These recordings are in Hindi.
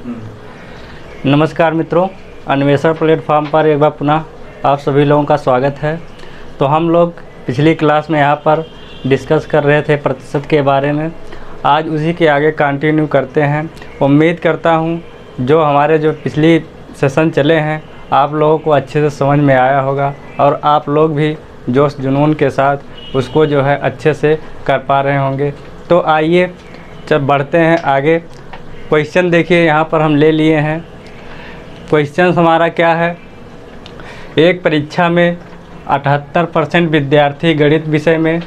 नमस्कार मित्रों, अन्वेषण प्लेटफॉर्म पर एक बार पुनः आप सभी लोगों का स्वागत है। तो हम लोग पिछली क्लास में यहाँ पर डिस्कस कर रहे थे प्रतिशत के बारे में। आज उसी के आगे कंटिन्यू करते हैं। उम्मीद करता हूँ जो पिछली सेशन चले हैं आप लोगों को अच्छे से समझ में आया होगा और आप लोग भी जोश जुनून के साथ उसको अच्छे से कर पा रहे होंगे। तो आइए जब बढ़ते हैं आगे। क्वेश्चन देखिए यहाँ पर हम ले लिए हैं। क्वेश्चन हमारा क्या है, एक परीक्षा में 78% विद्यार्थी गणित विषय में,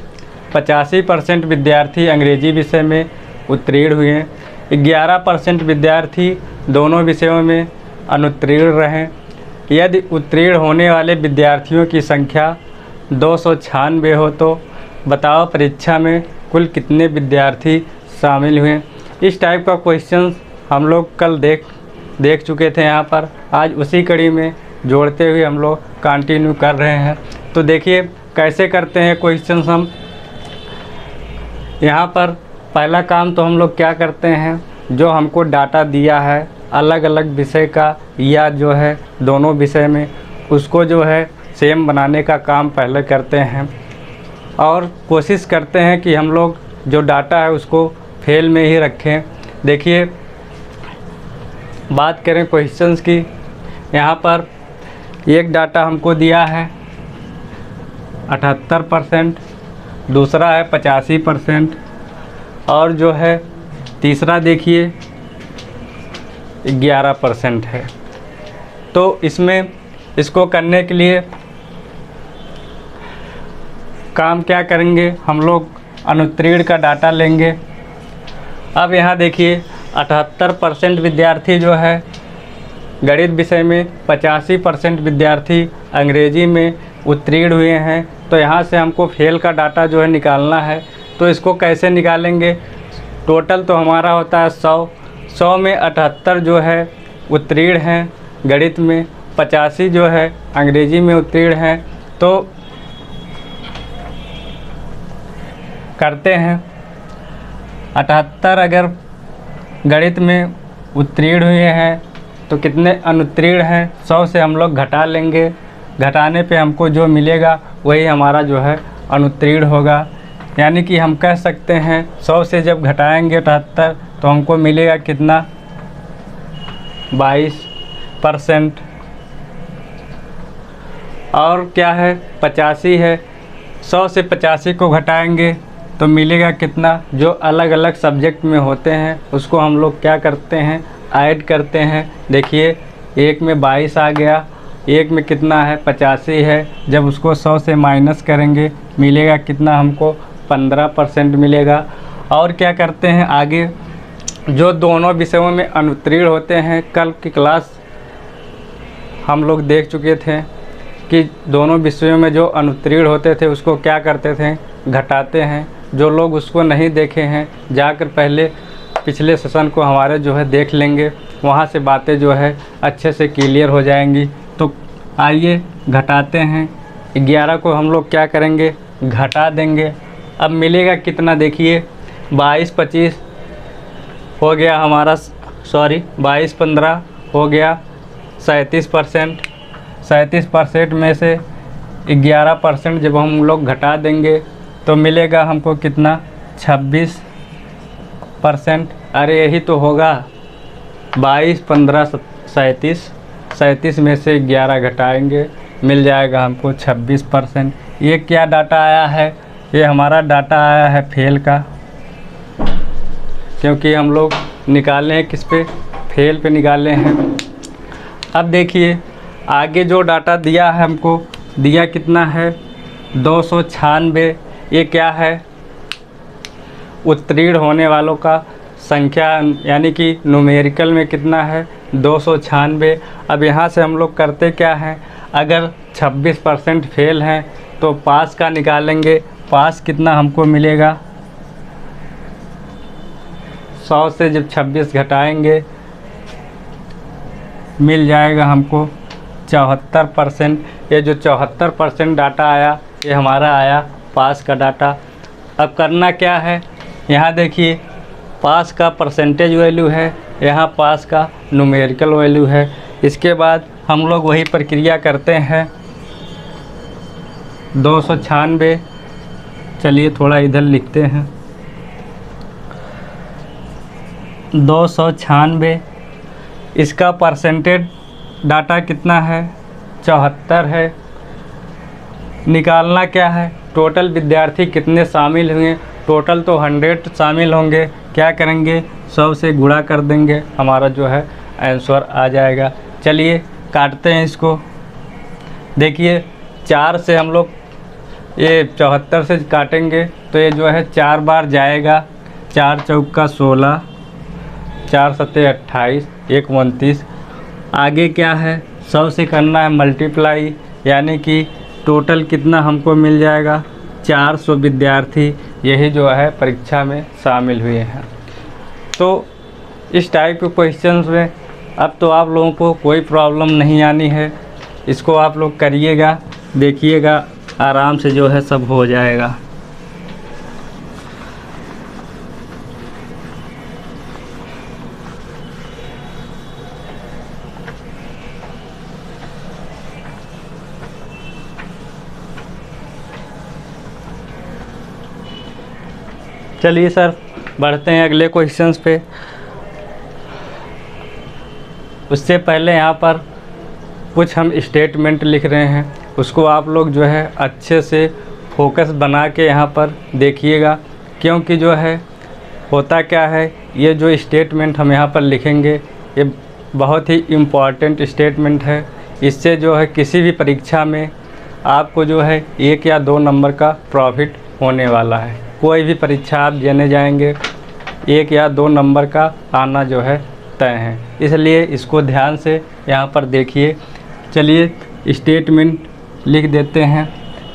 85% विद्यार्थी अंग्रेजी विषय में उत्तीर्ण हुए, 11% विद्यार्थी दोनों विषयों में अनुत्तीर्ण रहे। यदि उत्तीर्ण होने वाले विद्यार्थियों की संख्या 296 हो तो बताओ परीक्षा में कुल कितने विद्यार्थी शामिल हुए। इस टाइप का क्वेश्चन हम लोग कल देख चुके थे यहाँ पर। आज उसी कड़ी में जोड़ते हुए हम लोग कंटिन्यू कर रहे हैं। तो देखिए कैसे करते हैं क्वेश्चंस हम। यहाँ पर पहला काम तो हम लोग क्या करते हैं, जो हमको डाटा दिया है अलग अलग विषय का या दोनों विषय में, उसको सेम बनाने का काम पहले करते हैं और कोशिश करते हैं कि हम लोग जो डाटा है उसको फेल में ही रखें। देखिए बात करें क्वेश्चंस की, यहाँ पर एक डाटा हमको दिया है 78%, दूसरा है 85% और तीसरा देखिए 11% है। तो इसको करने के लिए काम क्या करेंगे, हम लोग अनुत्तीर्ण का डाटा लेंगे। अब यहाँ देखिए 78% विद्यार्थी गणित विषय में, 85% विद्यार्थी अंग्रेजी में उत्तीर्ण हुए हैं। तो यहाँ से हमको फेल का डाटा निकालना है। तो इसको कैसे निकालेंगे, टोटल तो हमारा होता है 100 में 78 उत्तीर्ण हैं गणित में, 85 अंग्रेजी में उत्तीर्ण हैं। तो करते हैं 78 अगर गणित में उत्तीर्ण हुए हैं तो कितने अनुत्तीर्ण हैं, 100 से हम लोग घटा लेंगे। घटाने पे हमको जो मिलेगा वही हमारा अनुत्तीर्ण होगा। यानी कि हम कह सकते हैं 100 से जब घटाएंगे 78 तो हमको मिलेगा कितना, 22%। और क्या है 85 है, 100 से 85 को घटाएंगे तो मिलेगा कितना, जो अलग अलग सब्जेक्ट में होते हैं उसको हम लोग क्या करते हैं, ऐड करते हैं। देखिए एक में 22 आ गया, एक में कितना है 85 है, जब उसको 100 से माइनस करेंगे मिलेगा कितना, हमको 15% मिलेगा। और क्या करते हैं आगे, जो दोनों विषयों में अनुत्तीर्ण होते हैं, कल की क्लास हम लोग देख चुके थे कि दोनों विषयों में जो अनुत्तीर्ण होते थे उसको क्या करते थे, घटाते हैं। जो लोग उसको नहीं देखे हैं जाकर पहले पिछले सेशन को हमारे देख लेंगे, वहाँ से बातें अच्छे से क्लियर हो जाएंगी। तो आइए घटाते हैं। 11 को हम लोग क्या करेंगे, घटा देंगे। अब मिलेगा कितना, देखिए 22-25 हो गया हमारा, 22-15 हो गया 37%। 37% में से 11% जब हम लोग घटा देंगे तो मिलेगा हमको कितना, 26%। अरे यही तो होगा, 22, 15, 37 में से 11 घटाएंगे मिल जाएगा हमको 26%। ये क्या डाटा आया है, ये हमारा डाटा आया है फेल का, क्योंकि हम लोग निकाले हैं किस पे, फेल पे निकाले हैं। अब देखिए आगे जो डाटा दिया है हमको, दिया कितना है 296। ये क्या है, उत्तीर्ण होने वालों का संख्या, यानी कि न्यूमेरिकल में कितना है 296। अब यहाँ से हम लोग करते क्या हैं, अगर 26% फेल हैं तो पास का निकालेंगे। पास कितना हमको मिलेगा, 100 से जब 26 घटाएंगे मिल जाएगा हमको 74%। ये जो 74% डाटा आया ये हमारा आया पास का डाटा। अब करना क्या है, यहाँ देखिए पास का परसेंटेज वैल्यू है यहाँ पास का न्यूमेरिकल वैल्यू है। इसके बाद हम लोग वही प्रक्रिया करते हैं 296। चलिए थोड़ा इधर लिखते हैं 296। इसका परसेंटेज डाटा कितना है? 74 है। निकालना क्या है? टोटल विद्यार्थी कितने शामिल हुए? टोटल तो 100 शामिल होंगे। क्या करेंगे? 100 से गुणा कर देंगे, हमारा जो है आंसर आ जाएगा। चलिए काटते हैं इसको। देखिए 4 से हम लोग ये 74 से काटेंगे तो ये जो है 4 बार जाएगा। 4 चौका 16, 4 सत्ते 28, 1 29। आगे क्या है? 100 से करना है मल्टीप्लाई, यानी कि टोटल कितना हमको मिल जाएगा? 400 विद्यार्थी यही जो है परीक्षा में शामिल हुए हैं। तो इस टाइप के क्वेश्चंस में अब तो आप लोगों को कोई प्रॉब्लम नहीं आनी है। इसको आप लोग करिएगा, देखिएगा, आराम से जो है सब हो जाएगा। चलिए सर बढ़ते हैं अगले क्वेश्चंस पे। उससे पहले यहाँ पर कुछ हम स्टेटमेंट लिख रहे हैं, उसको आप लोग जो है अच्छे से फोकस बना के यहाँ पर देखिएगा। क्योंकि जो है होता क्या है, ये जो स्टेटमेंट हम यहाँ पर लिखेंगे ये बहुत ही इम्पॉर्टेंट स्टेटमेंट है। इससे जो है किसी भी परीक्षा में आपको जो है 1 या 2 नंबर का प्रॉफिट होने वाला है। कोई भी परीक्षा आप देने जाएंगे 1 या 2 नंबर का आना जो है तय है। इसलिए इसको ध्यान से यहाँ पर देखिए। चलिए स्टेटमेंट लिख देते हैं।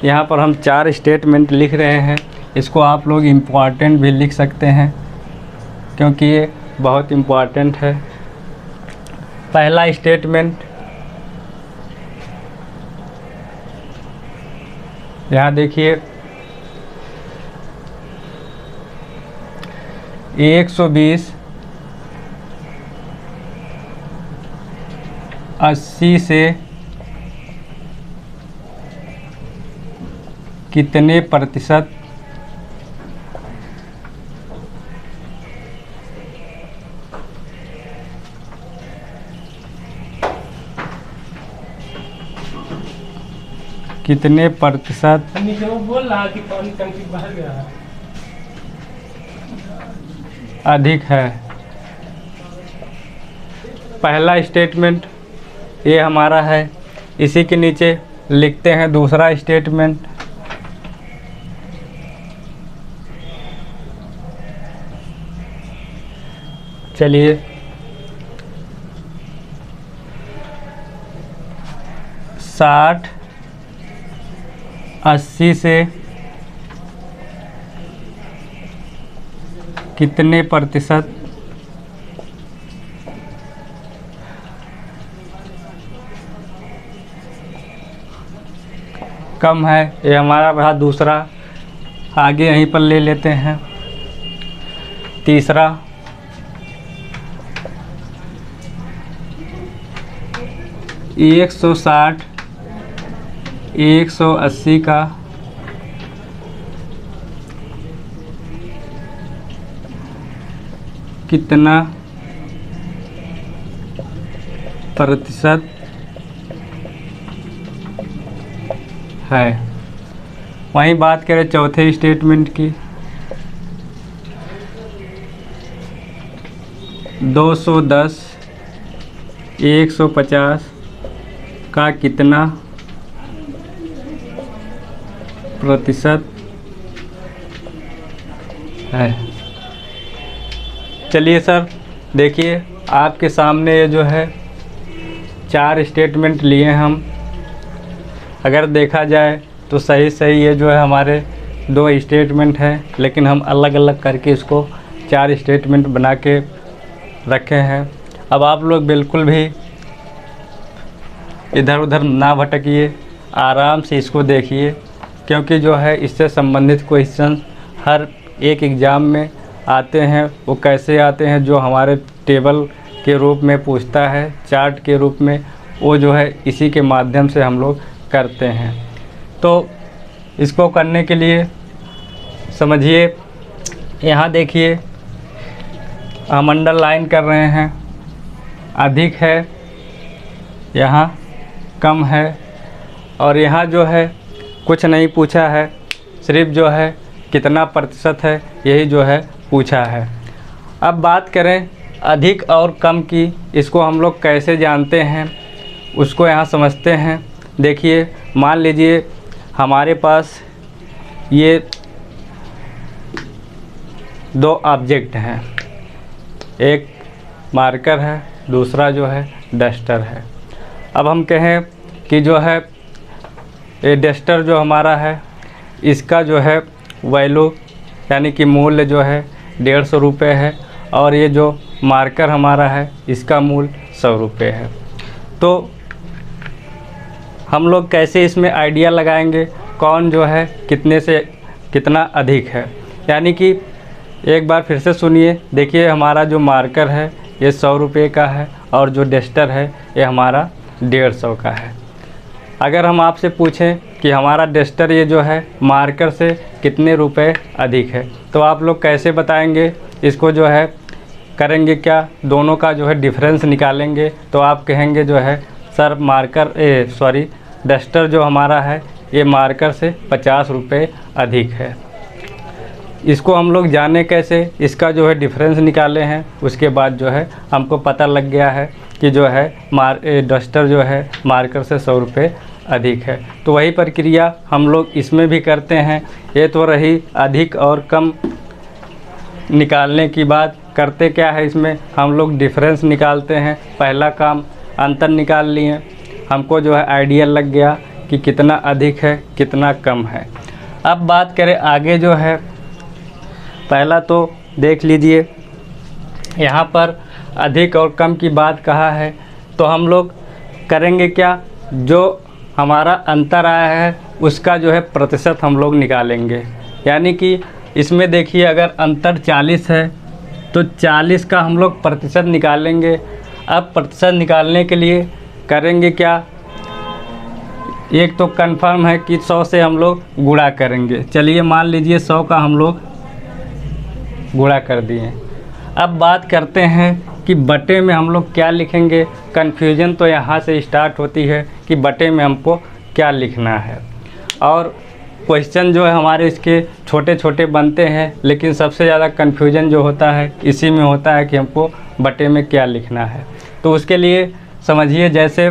यहाँ पर हम 4 स्टेटमेंट लिख रहे हैं। इसको आप लोग इम्पॉर्टेंट भी लिख सकते हैं क्योंकि ये बहुत इम्पॉर्टेंट है। पहला स्टेटमेंट यहाँ देखिए 120 80 से कितने प्रतिशत बोल रहा कि पानी टंकी बाहर गया है। अधिक है। पहला स्टेटमेंट ये हमारा है। इसी के नीचे लिखते हैं दूसरा स्टेटमेंट। चलिए 60-80 से कितने प्रतिशत कम है, ये हमारा रहा दूसरा। आगे यहीं पर ले लेते हैं तीसरा। 160-180 का कितना प्रतिशत है। वहीं बात करें चौथे स्टेटमेंट की, 210-150 का कितना प्रतिशत है। चलिए सर देखिए आपके सामने ये जो है 4 स्टेटमेंट लिए हम। अगर देखा जाए तो सही ये जो है हमारे 2 स्टेटमेंट हैं, लेकिन हम अलग अलग करके इसको 4 स्टेटमेंट बना के रखे हैं। अब आप लोग बिल्कुल भी इधर उधर ना भटकिए, आराम से इसको देखिए, क्योंकि जो है इससे संबंधित क्वेश्चन हर एक एग्ज़ाम में आते हैं। वो कैसे आते हैं, जो हमारे टेबल के रूप में पूछता है, चार्ट के रूप में, वो जो है इसी के माध्यम से हम लोग करते हैं। तो इसको करने के लिए समझिए, यहाँ देखिए हम अंडरलाइन कर रहे हैं, अधिक है, यहाँ कम है, और यहाँ जो है कुछ नहीं पूछा है, सिर्फ जो है कितना प्रतिशत है यही जो है पूछा है। अब बात करें अधिक और कम की, इसको हम लोग कैसे जानते हैं उसको यहाँ समझते हैं। देखिए, मान लीजिए हमारे पास ये दो ऑब्जेक्ट हैं, एक मार्कर है, दूसरा जो है डस्टर है। अब हम कहें कि जो है ये डस्टर जो हमारा है इसका जो है वैल्यू यानी कि मूल्य जो है 150 रुपये है, और ये जो मार्कर हमारा है इसका मूल्य 100 रुपये है। तो हम लोग कैसे इसमें आइडिया लगाएंगे कौन जो है कितने से कितना अधिक है। यानी कि एक बार फिर से सुनिए, देखिए हमारा जो मार्कर है ये 100 रुपये का है, और जो डस्टर है ये हमारा 150 का है। अगर हम आपसे पूछें कि हमारा डस्टर ये जो है मार्कर से कितने रुपए अधिक है, तो आप लोग कैसे बताएंगे? इसको जो है करेंगे क्या, दोनों का जो है डिफरेंस निकालेंगे। तो आप कहेंगे जो है सर डस्टर जो हमारा है ये मार्कर से 50 रुपये अधिक है। इसको हम लोग जाने कैसे, इसका जो है डिफरेंस निकाले हैं, उसके बाद जो है हमको पता लग गया है कि जो है डस्टर जो है मार्कर से 100 रुपये अधिक है। तो वही प्रक्रिया हम लोग इसमें भी करते हैं। ये तो रही अधिक और कम निकालने की बात। करते क्या है, इसमें हम लोग डिफरेंस निकालते हैं। पहला काम अंतर निकाल लिए, हमको जो है आइडिया लग गया कि कितना अधिक है कितना कम है। अब बात करें आगे जो है, पहला तो देख लीजिए यहाँ पर अधिक और कम की बात कहा है, तो हम लोग करेंगे क्या, जो हमारा अंतर आया है उसका जो है प्रतिशत हम लोग निकालेंगे। यानी कि इसमें देखिए अगर अंतर 40 है तो 40 का हम लोग प्रतिशत निकालेंगे। अब प्रतिशत निकालने के लिए करेंगे क्या, एक तो कंफर्म है कि 100 से हम लोग गुणा करेंगे। चलिए मान लीजिए 100 का हम लोग गुणा कर दिए। अब बात करते हैं कि बटे में हम लोग क्या लिखेंगे। कन्फ्यूजन तो यहाँ से स्टार्ट होती है कि बटे में हमको क्या लिखना है, और क्वेश्चन जो है हमारे इसके छोटे छोटे बनते हैं, लेकिन सबसे ज़्यादा कन्फ्यूजन जो होता है इसी में होता है कि हमको बटे में क्या लिखना है। तो उसके लिए समझिए, जैसे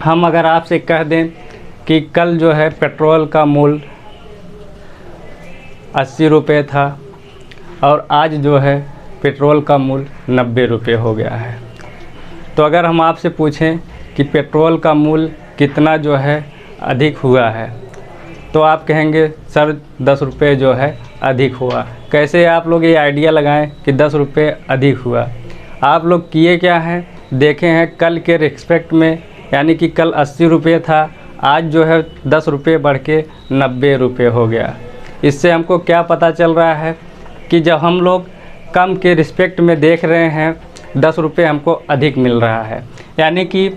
हम अगर आपसे कह दें कि कल जो है पेट्रोल का मूल्य 80 रुपये था और आज जो है पेट्रोल का मूल्य 90 रुपये हो गया है। तो अगर हम आपसे पूछें कि पेट्रोल का मूल्य कितना जो है अधिक हुआ है, तो आप कहेंगे सर 10 रुपये जो है अधिक हुआ। कैसे आप लोग ये आइडिया लगाएं कि 10 रुपये अधिक हुआ? आप लोग किए क्या हैं, देखे हैं कल के रिस्पेक्ट में, यानी कि कल 80 रुपये था, आज जो है 10 रुपये बढ़ के 90 रुपये हो गया। इससे हमको क्या पता चल रहा है कि जब हम लोग कम के रिस्पेक्ट में देख रहे हैं 10 रुपये हमको अधिक मिल रहा है। यानी कि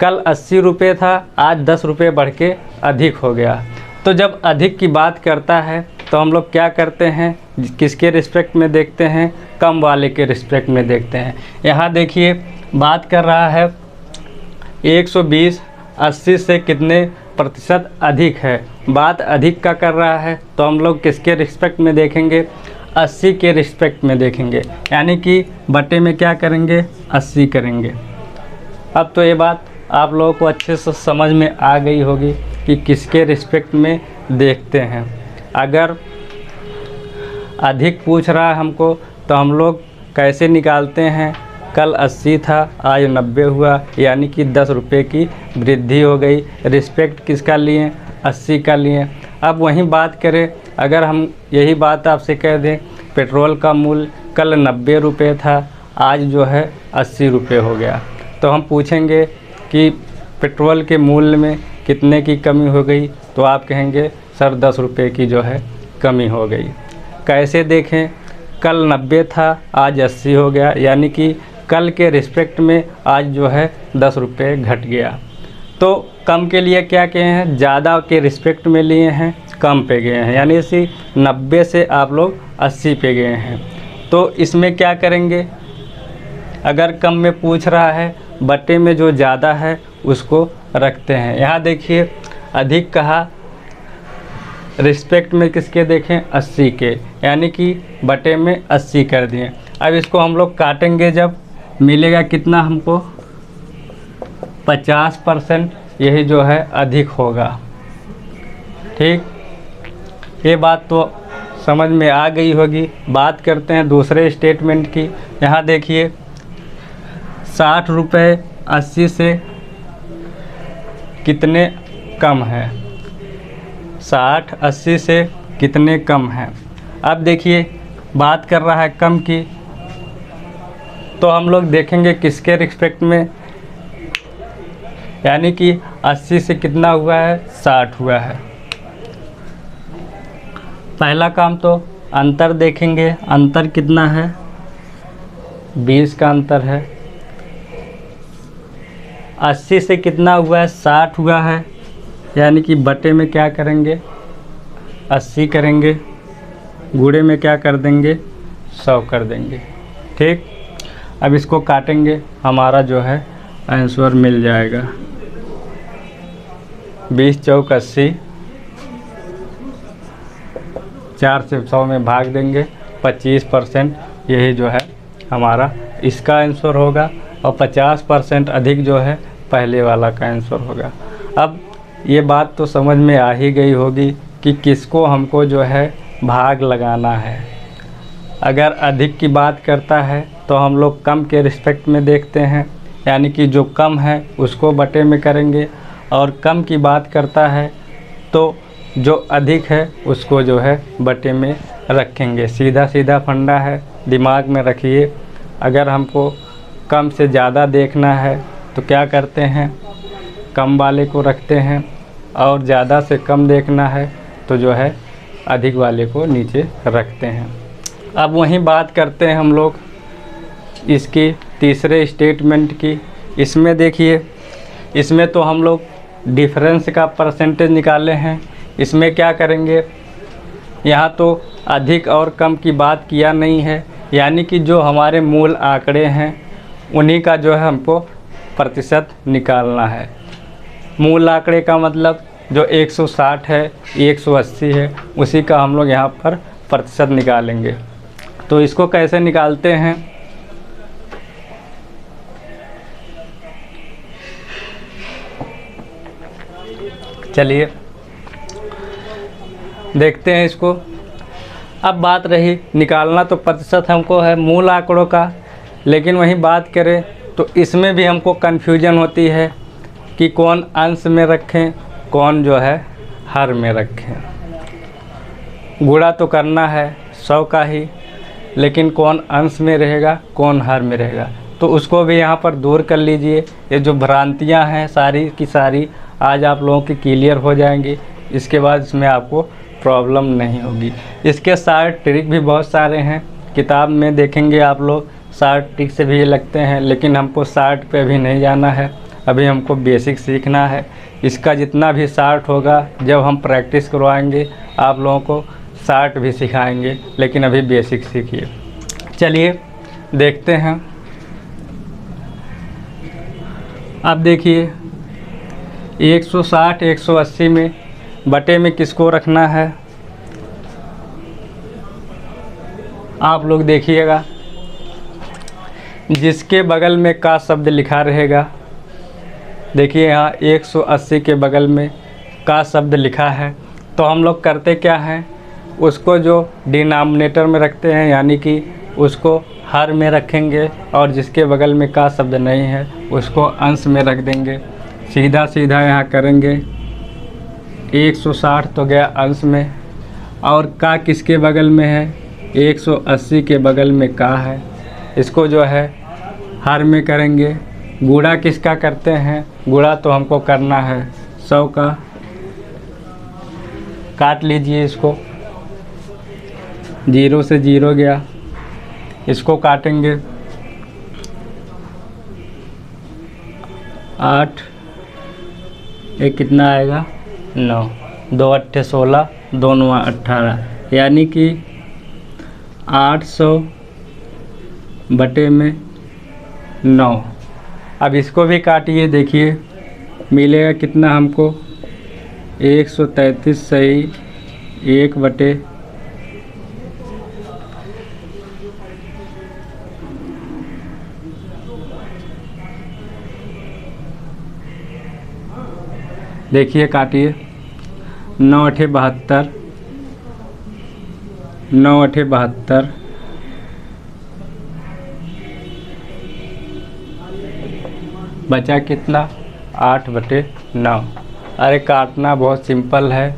कल 80 रुपये था, आज 10 रुपये बढ़ के अधिक हो गया। तो जब अधिक की बात करता है तो हम लोग क्या करते हैं, किसके रिस्पेक्ट में देखते हैं, कम वाले के रिस्पेक्ट में देखते हैं। यहाँ देखिए बात कर रहा है 120 80 से कितने प्रतिशत अधिक है, बात अधिक का कर रहा है, तो हम लोग किसके रिस्पेक्ट में देखेंगे, 80 के रिस्पेक्ट में देखेंगे। यानी कि बटे में क्या करेंगे, 80 करेंगे। अब तो ये बात आप लोगों को अच्छे से समझ में आ गई होगी कि किसके रिस्पेक्ट में देखते हैं। अगर अधिक पूछ रहा है हमको तो हम लोग कैसे निकालते हैं, कल 80 था आज 90 हुआ, यानी कि 10 रुपये की वृद्धि हो गई। रिस्पेक्ट किसका लिए, 80 का लिए। अब वहीं बात करें, अगर हम यही बात आपसे कह दें पेट्रोल का मूल्य कल 90 रुपये था, आज जो है 80 रुपये हो गया, तो हम पूछेंगे कि पेट्रोल के मूल्य में कितने की कमी हो गई, तो आप कहेंगे सर 10 रुपये की जो है कमी हो गई। कैसे देखें, कल 90 था आज 80 हो गया, यानी कि कल के रिस्पेक्ट में आज जो है 10 रुपये घट गया। तो कम के लिए क्या किए हैं, ज़्यादा के रिस्पेक्ट में लिए हैं, कम पे गए हैं, यानी इसी 90 से आप लोग 80 पे गए हैं। तो इसमें क्या करेंगे, अगर कम में पूछ रहा है, बटे में जो ज़्यादा है उसको रखते हैं। यहाँ देखिए अधिक कहा, रिस्पेक्ट में किसके देखें, 80 के, यानी कि बटे में 80 कर दिए। अब इसको हम लोग काटेंगे, जब मिलेगा कितना हमको, 50%, यही जो है अधिक होगा। ठीक, ये बात तो समझ में आ गई होगी। बात करते हैं दूसरे स्टेटमेंट की। यहाँ देखिए 60 रुपये 80 से कितने कम है, 60 80 से कितने कम हैं। अब देखिए बात कर रहा है कम की, तो हम लोग देखेंगे किसके रिस्पेक्ट में, यानी कि 80 से कितना हुआ है, 60 हुआ है। पहला काम तो अंतर देखेंगे, अंतर कितना है, 20 का अंतर है। 80 से कितना हुआ है, 60 हुआ है, यानी कि बटे में क्या करेंगे, 80 करेंगे, गुणे में क्या कर देंगे, 100 कर देंगे। ठीक, अब इसको काटेंगे, हमारा जो है आंसर मिल जाएगा 20 चौक 80, 4 से 100 में भाग देंगे, 25%, यही जो है हमारा इसका आंसर होगा। और 50% अधिक जो है पहले वाला का आंसर होगा। अब ये बात तो समझ में आ ही गई होगी कि किसको हमको जो है भाग लगाना है। अगर अधिक की बात करता है तो हम लोग कम के रिस्पेक्ट में देखते हैं, यानी कि जो कम है उसको बटे में करेंगे, और कम की बात करता है तो जो अधिक है उसको जो है बटे में रखेंगे। सीधा सीधा फंडा है, दिमाग में रखिए। अगर हमको कम से ज़्यादा देखना है तो क्या करते हैं, कम वाले को रखते हैं, और ज़्यादा से कम देखना है तो जो है अधिक वाले को नीचे रखते हैं। अब वहीं बात करते हैं हम लोग इसकी तीसरे स्टेटमेंट की। इसमें देखिए, इसमें तो हम लोग डिफरेंस का परसेंटेज निकाले हैं। इसमें क्या करेंगे, यहाँ तो अधिक और कम की बात किया नहीं है, यानी कि जो हमारे मूल आंकड़े हैं उन्हीं का जो है हमको प्रतिशत निकालना है। मूल आंकड़े का मतलब जो 160 है, 180 है, उसी का हम लोग यहाँ पर प्रतिशत निकालेंगे। तो इसको कैसे निकालते हैं, चलिए देखते हैं इसको। अब बात रही निकालना तो प्रतिशत हमको है मूल आंकड़ों का, लेकिन वहीं बात करें तो इसमें भी हमको कन्फ्यूजन होती है कि कौन अंश में रखें, कौन जो है हर में रखें। गुणा तो करना है 100 का ही, लेकिन कौन अंश में रहेगा, कौन हर में रहेगा, तो उसको भी यहाँ पर दूर कर लीजिए। ये जो भ्रांतियाँ हैं सारी की सारी आज आप लोगों की क्लियर हो जाएंगी। इसके बाद इसमें आपको प्रॉब्लम नहीं होगी। इसके सारे ट्रिक भी बहुत सारे हैं, किताब में देखेंगे आप लोग, 60 ट्रिक से भी लगते हैं, लेकिन हमको 60 पे अभी नहीं जाना है। अभी हमको बेसिक सीखना है। इसका जितना भी 60 होगा, जब हम प्रैक्टिस करवाएंगे आप लोगों को 60 भी सिखाएंगे, लेकिन अभी बेसिक सीखिए। चलिए देखते हैं। अब देखिए 160 180 में बटे में किसको रखना है, आप लोग देखिएगा। जिसके बगल में का शब्द लिखा रहेगा, देखिए यहाँ 180 के बगल में का शब्द लिखा है, तो हम लोग करते क्या हैं, उसको जो डिनोमिनेटर में रखते हैं, यानी कि उसको हर में रखेंगे, और जिसके बगल में का शब्द नहीं है उसको अंश में रख देंगे। सीधा सीधा यहाँ करेंगे, 160 तो गया अंश में, और का किसके बगल में है, 180 के बगल में का है, इसको जो है हर में करेंगे। गुणा किसका करते हैं, गुणा तो हमको करना है 100 का। काट लीजिए इसको, 0 से 0 गया, इसको काटेंगे 8 एक कितना आएगा 9, 2 अट्ठे 16, 2 9 18, यानी कि 800 बटे में 9। अब इसको भी काटिए, देखिए मिलेगा कितना हमको 133 सही 1 बटे देखिए काटिए 9 अठे 72, 9 अठे 72, बचा कितना 8 बटे 9। अरे काटना बहुत सिंपल है।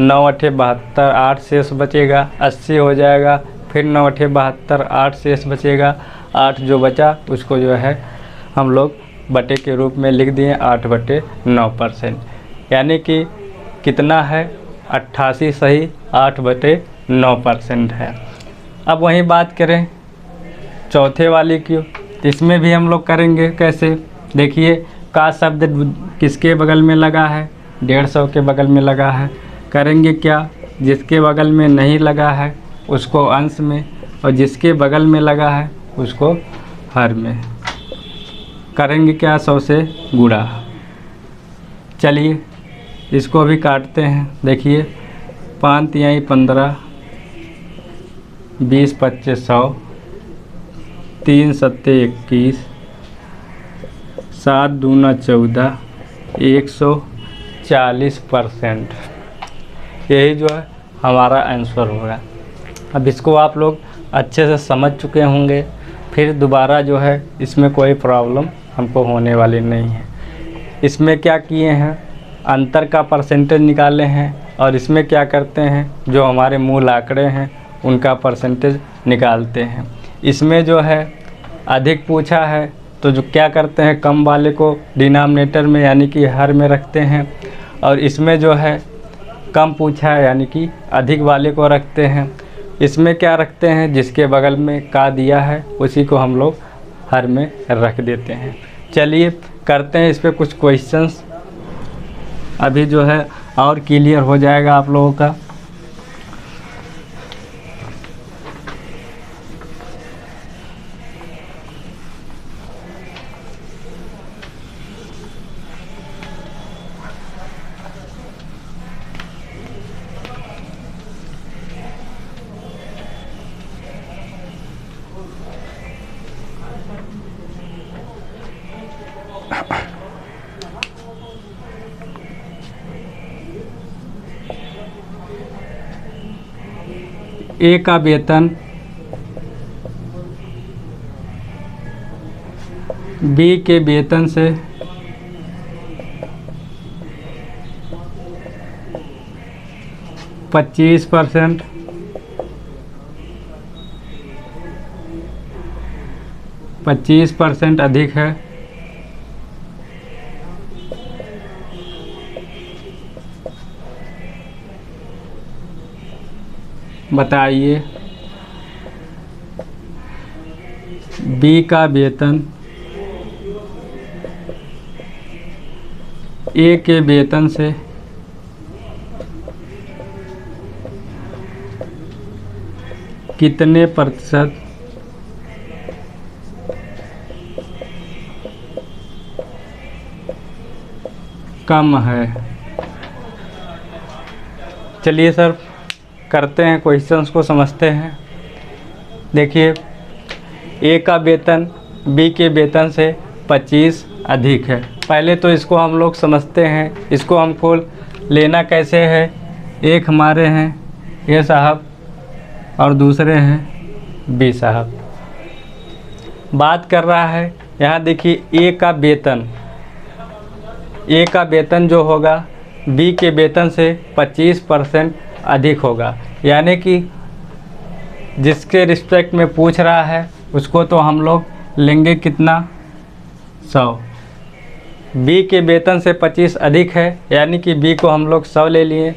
9 अठे 72, 8 शेष बचेगा 80 हो जाएगा। फिर 9 अठे 72, 8 शेष बचेगा 8, जो बचा उसको जो है हम लोग बटे के रूप में लिख दिए 8 बटे 9%, यानी कि कितना है 88 सही 8 बटे 9% है। अब वही बात करें चौथे वाली की, इसमें भी हम लोग करेंगे कैसे, देखिए का शब्द किसके बगल में लगा है 150 के बगल में लगा है। करेंगे क्या, जिसके बगल में नहीं लगा है उसको अंश में, और जिसके बगल में लगा है उसको हर में। करेंगे क्या 100 से गुणा। चलिए इसको भी काटते हैं। देखिए 5 तिहाई 15, 20 25 100, 3 सत्ते 21, 7 दूना 14, 140%। यही जो है हमारा आंसर होगा। अब इसको आप लोग अच्छे से समझ चुके होंगे, फिर दोबारा जो है इसमें कोई प्रॉब्लम हमको होने वाली नहीं है। इसमें क्या किए हैं, अंतर का परसेंटेज निकाले हैं, और इसमें क्या करते हैं जो हमारे मूल आंकड़े हैं उनका परसेंटेज निकालते हैं। इसमें जो है अधिक पूछा है तो जो क्या करते हैं कम वाले को डिनोमिनेटर में यानी कि हर में रखते हैं, और इसमें जो है कम पूछा है यानी कि अधिक वाले को रखते हैं। इसमें क्या रखते हैं, जिसके बगल में का दिया है उसी को हम लोग हर में रख देते हैं। चलिए करते हैं इस पर कुछ क्वेश्चंस, अभी जो है और क्लियर हो जाएगा आप लोगों का। ए का वेतन बी के वेतन से 25% अधिक है। बताइए बी का वेतन ए के वेतन से कितने प्रतिशत कम है। चलिए सर करते हैं क्वेश्चंस को समझते हैं। देखिए ए का वेतन बी के वेतन से 25 अधिक है। पहले तो इसको हम लोग समझते हैं, इसको हमको लेना कैसे है, एक हमारे हैं ए साहब और दूसरे हैं बी साहब। बात कर रहा है यहाँ देखिए ए का वेतन जो होगा बी के वेतन से 25% अधिक होगा, यानी कि जिसके रिस्पेक्ट में पूछ रहा है उसको तो हम लोग लेंगे कितना 100। बी के वेतन से 25 अधिक है यानी कि बी को हम लोग 100 ले लिए।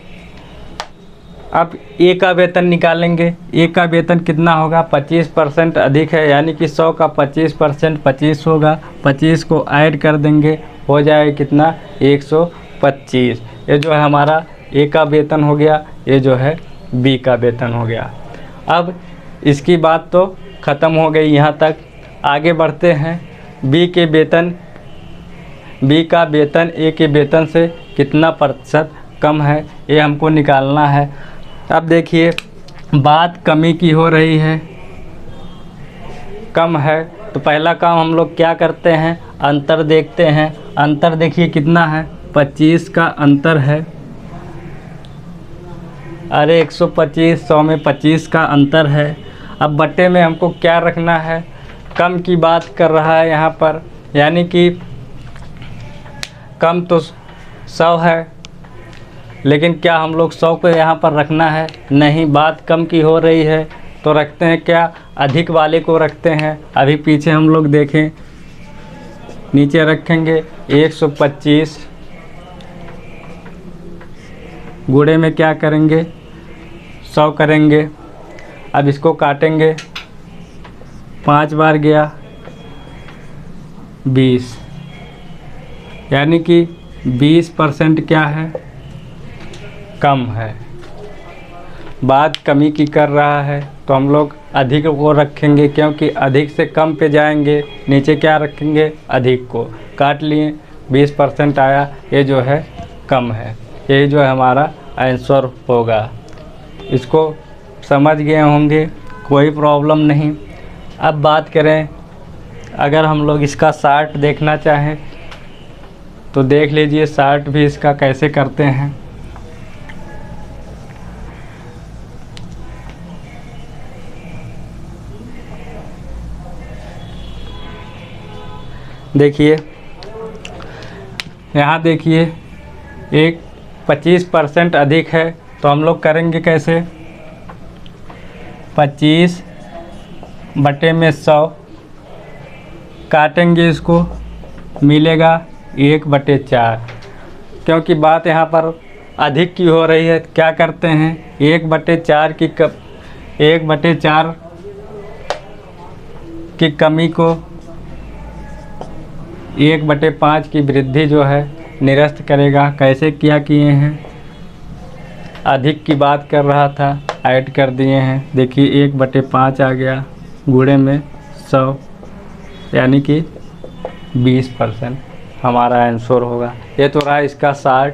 अब ए का वेतन निकालेंगे, ए का वेतन कितना होगा 25% अधिक है यानी कि 100 का 25% 25 होगा। 25 को ऐड कर देंगे हो जाएगा कितना 125। ये जो है हमारा ए का वेतन हो गया, ये जो है बी का वेतन हो गया। अब इसकी बात तो ख़त्म हो गई यहाँ तक। आगे बढ़ते हैं। बी का वेतन ए के वेतन से कितना प्रतिशत कम है, ये हमको निकालना है। अब देखिए बात कमी की हो रही है, कम है, तो पहला काम हम लोग क्या करते हैं, अंतर देखते हैं। अंतर देखिए कितना है, 25 का अंतर है। अरे 125, 100 में 25 का अंतर है। अब बट्टे में हमको क्या रखना है, कम की बात कर रहा है यहाँ पर, यानी कि कम तो 100 है, लेकिन क्या हम लोग 100 को यहाँ पर रखना है, नहीं, बात कम की हो रही है तो रखते हैं क्या, अधिक वाले को रखते हैं। अभी पीछे हम लोग देखें, नीचे रखेंगे 125 गुणे में क्या करेंगे 100 करेंगे। अब इसको काटेंगे, 5 बार गया 20, यानी कि 20% क्या है, कम है। बात कमी की कर रहा है तो हम लोग अधिक को रखेंगे, क्योंकि अधिक से कम पे जाएंगे, नीचे क्या रखेंगे, अधिक को। काट लिए, 20% आया, ये जो है कम है। यही जो है हमारा आंसर होगा। इसको समझ गए होंगे, कोई प्रॉब्लम नहीं। अब बात करें, अगर हम लोग इसका शार्ट देखना चाहें तो देख लीजिए, शार्ट भी इसका कैसे करते हैं। देखिए यहाँ देखिए, एक 25% अधिक है तो हम लोग करेंगे कैसे, 25 बटे में 100 काटेंगे, इसको मिलेगा 1/4। क्योंकि बात यहाँ पर अधिक की हो रही है, क्या करते हैं 1/4 की कमी को 1/5 की वृद्धि जो है निरस्त करेगा। कैसे क्या किए हैं, अधिक की बात कर रहा था, ऐड कर दिए हैं। देखिए 1/5 आ गया, गुणे में 100, यानी कि 20% हमारा आंसर होगा। ये तो रहा इसका शार्ट,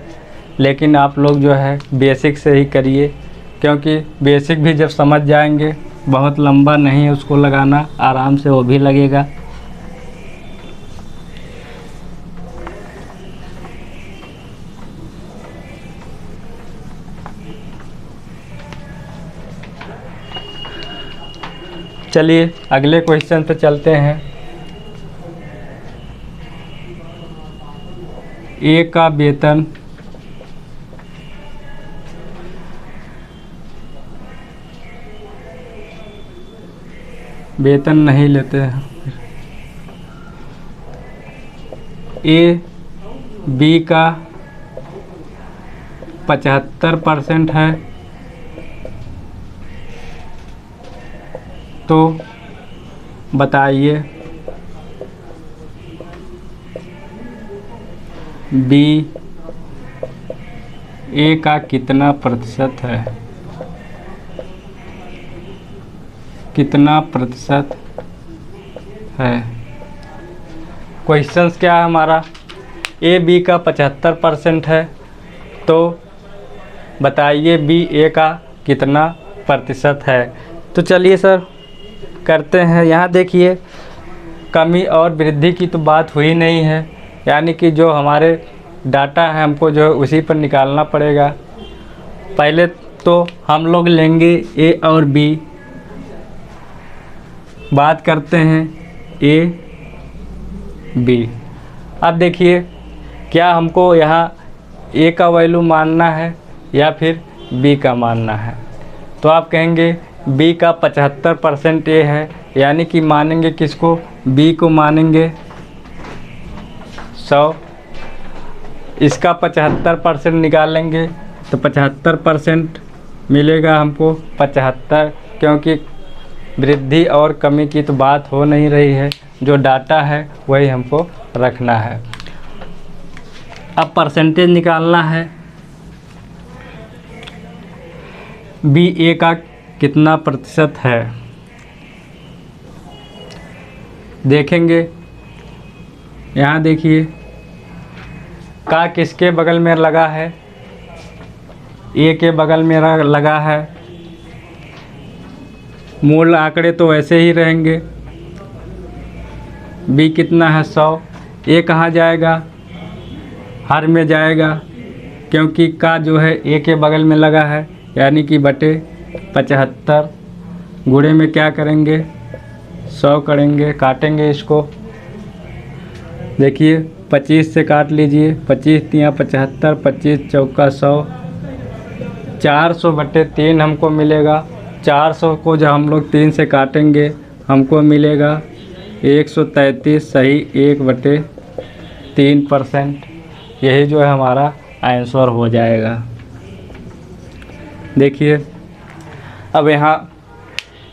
लेकिन आप लोग जो है बेसिक से ही करिए, क्योंकि बेसिक भी जब समझ जाएंगे, बहुत लंबा नहीं है उसको लगाना, आराम से वो भी लगेगा। चलिए अगले क्वेश्चन पे चलते हैं। ए का वेतन नहीं लेते हैं। ए बी का 75% है, तो बताइए बी ए का कितना प्रतिशत है, कितना प्रतिशत है। क्वेश्चंस क्या है हमारा, ए बी का 75% है, तो बताइए बी ए का कितना प्रतिशत है। तो चलिए सर करते हैं। यहाँ देखिए कमी और वृद्धि की तो बात हुई नहीं है, यानी कि जो हमारे डाटा है हमको जो है उसी पर निकालना पड़ेगा। पहले तो हम लोग लेंगे ए और बी, बात करते हैं ए बी। अब देखिए क्या हमको यहाँ ए का वैल्यू मानना है या फिर बी का मानना है। तो आप कहेंगे बी का 75% ए है, यानी कि मानेंगे किसको, बी को मानेंगे 100। इसका 75% निकालेंगे तो 75% मिलेगा हमको 75, क्योंकि वृद्धि और कमी की तो बात हो नहीं रही है, जो डाटा है वही हमको रखना है। अब परसेंटेज निकालना है बी ए का कितना प्रतिशत है। देखेंगे यहाँ, देखिए का किसके बगल में लगा है, ए के बगल में लगा है। मूल आंकड़े तो वैसे ही रहेंगे। बी कितना है 100, ए कहाँ जाएगा, हर में जाएगा, क्योंकि का जो है ए के बगल में लगा है, यानी कि बटे 75। गुणे में क्या करेंगे, 100 करेंगे, काटेंगे इसको। देखिए 25 से काट लीजिए, 25 तियाँ 75, 25 चौका 100, 400 बटे 3 हमको मिलेगा। 400 को जब हम लोग 3 से काटेंगे हमको मिलेगा 133, सही 1/3%। यही जो है हमारा आंसर हो जाएगा। देखिए अब यहाँ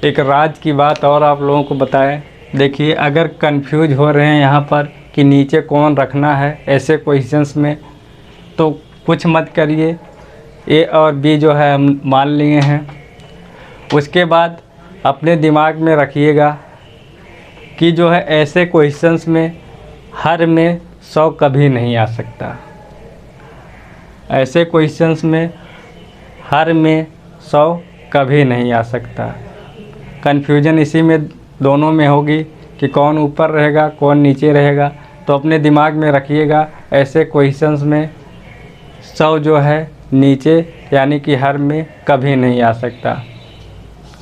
एक राज की बात और आप लोगों को बताएं। देखिए अगर कंफ्यूज हो रहे हैं यहाँ पर कि नीचे कौन रखना है ऐसे क्वेश्चंस में, तो कुछ मत करिए, ए और बी जो है हम मान लिए हैं। उसके बाद अपने दिमाग में रखिएगा कि जो है ऐसे क्वेश्चंस में हर में 100 कभी नहीं आ सकता। ऐसे क्वेश्चंस में हर में 100 कभी नहीं आ सकता। कन्फ्यूजन इसी में दोनों में होगी कि कौन ऊपर रहेगा कौन नीचे रहेगा। तो अपने दिमाग में रखिएगा ऐसे क्वेश्चंस में 100 जो है नीचे यानी कि हर में कभी नहीं आ सकता।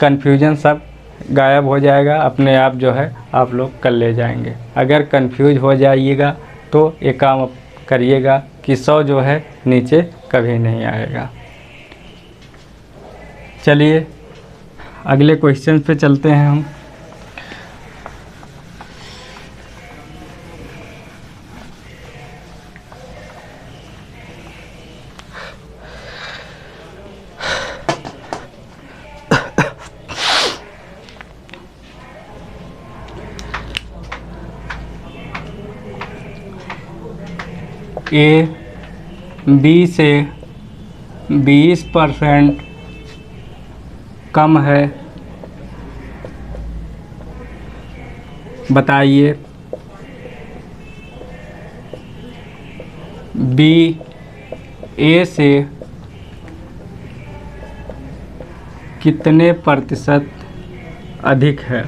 कन्फ्यूजन सब गायब हो जाएगा, अपने आप जो है आप लोग कर ले जाएंगे। अगर कंफ्यूज हो जाइएगा तो एक काम करिएगा कि 100 जो है नीचे कभी नहीं आएगा। चलिए अगले क्वेश्चन पे चलते हैं हम। ए बी से 20% कम है, बताइए बी ए से कितने प्रतिशत अधिक है।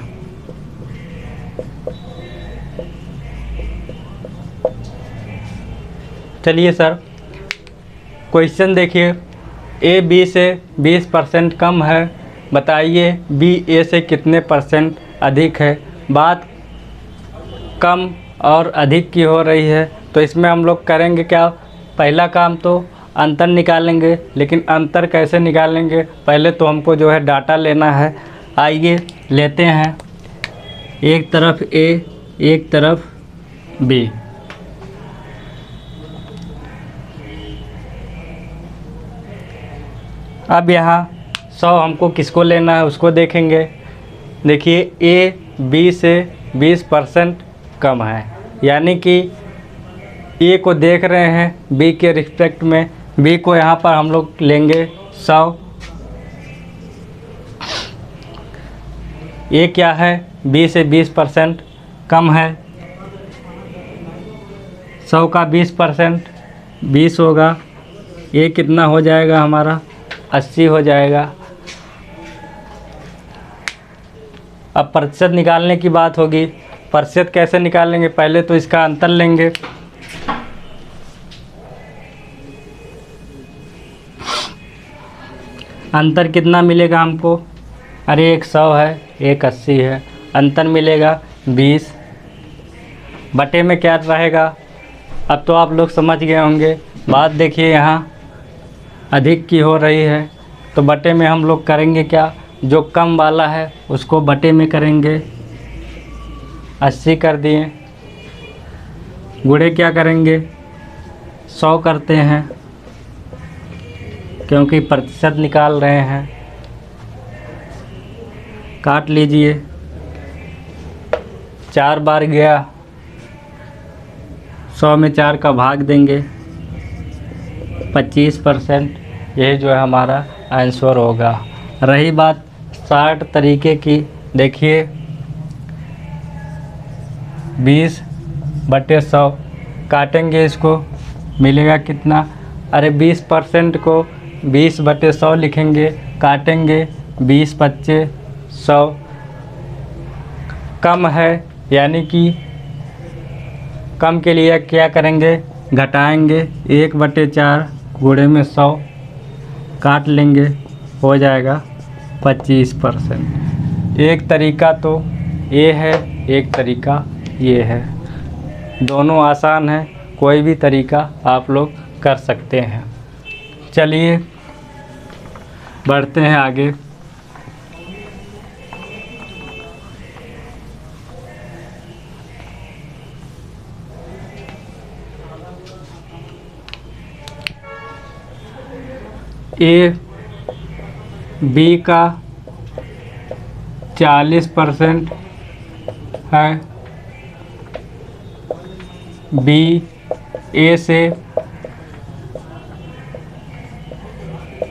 चलिए सर क्वेश्चन देखिए, ए बी से 20% कम है, बताइए बी ए से कितने परसेंट अधिक है। बात कम और अधिक की हो रही है तो इसमें हम लोग करेंगे क्या, पहला काम तो अंतर निकालेंगे। लेकिन अंतर कैसे निकालेंगे, पहले तो हमको जो है डाटा लेना है। आइए लेते हैं, एक तरफ ए एक तरफ बी। अब यहाँ 100 हमको किसको लेना है उसको देखेंगे। देखिए ए बी से 20% कम है, यानी कि ए को देख रहे हैं बी के रिस्पेक्ट में। बी को यहाँ पर हम लोग लेंगे 100। ए क्या है, बी से 20% कम है। 100 का 20% 20 होगा। ए कितना हो जाएगा हमारा, 80 हो जाएगा। अब प्रतिशत निकालने की बात होगी। प्रतिशत कैसे निकालेंगे, पहले तो इसका अंतर लेंगे। अंतर कितना मिलेगा हमको, अरे एक 100 है एक 80 है, अंतर मिलेगा 20। बटे में क्या रहेगा, अब तो आप लोग समझ गए होंगे। बात देखिए यहाँ अधिक की हो रही है तो बटे में हम लोग करेंगे क्या, जो कम वाला है उसको बटे में करेंगे। 80 कर दिए, गुणे क्या करेंगे 100 करते हैं, क्योंकि प्रतिशत निकाल रहे हैं। काट लीजिए, 4 बार गया, 100 में 4 का भाग देंगे, 25%, यही जो है हमारा आंसर होगा। रही बात 60 तरीके की, देखिए 20/100 काटेंगे, इसको मिलेगा कितना? अरे 20% को 20/100 लिखेंगे, काटेंगे 20×25=100, कम है यानी कि कम के लिए क्या करेंगे? घटाएंगे, 1/4 गुणे में 100 काट लेंगे, हो जाएगा 25%। एक तरीका तो ये है, एक तरीका ये है, दोनों आसान है, कोई भी तरीका आप लोग कर सकते हैं। चलिए बढ़ते हैं आगे। ए बी का 40% है, बी ए से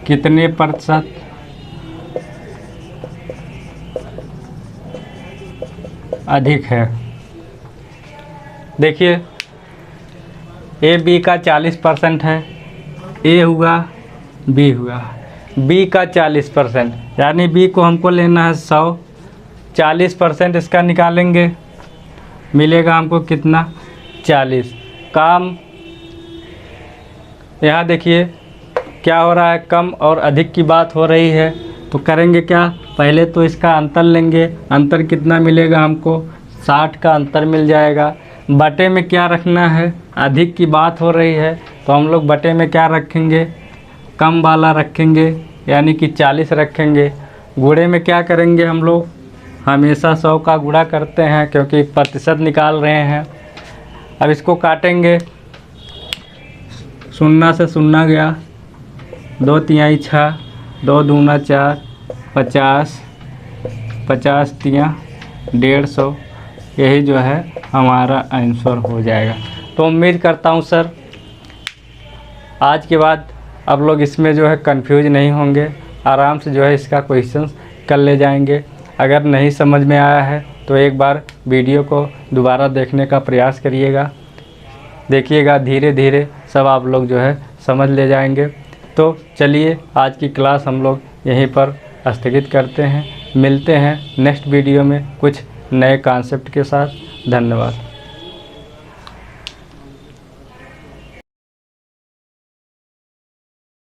कितने प्रतिशत अधिक है? देखिए ए बी का 40% है, ए हुआ, बी हुआ, बी का 40% यानी बी को हमको लेना है 100, 40% इसका निकालेंगे, मिलेगा हमको कितना? 40। काम यहाँ देखिए क्या हो रहा है, कम और अधिक की बात हो रही है, तो करेंगे क्या? पहले तो इसका अंतर लेंगे, अंतर कितना मिलेगा हमको? 60 का अंतर मिल जाएगा। बटे में क्या रखना है? अधिक की बात हो रही है तो हम लोग बटे में क्या रखेंगे? कम वाला रखेंगे, यानी कि 40 रखेंगे। गुणे में क्या करेंगे हम लोग? हमेशा 100 का गुणा करते हैं क्योंकि प्रतिशत निकाल रहे हैं। अब इसको काटेंगे, 0 से 0 गया, 2 तिहाई 6, 2 दूना 4, 50, 50 तिया 150, यही जो है हमारा आंसर हो जाएगा। तो उम्मीद करता हूँ सर आज के बाद आप लोग इसमें जो है कंफ्यूज नहीं होंगे, आराम से जो है इसका क्वेश्चन कर ले जाएंगे। अगर नहीं समझ में आया है तो एक बार वीडियो को दोबारा देखने का प्रयास करिएगा, देखिएगा, धीरे धीरे सब आप लोग जो है समझ ले जाएंगे। तो चलिए आज की क्लास हम लोग यहीं पर स्थगित करते हैं, मिलते हैं नेक्स्ट वीडियो में कुछ नए कॉन्सेप्ट के साथ। धन्यवाद।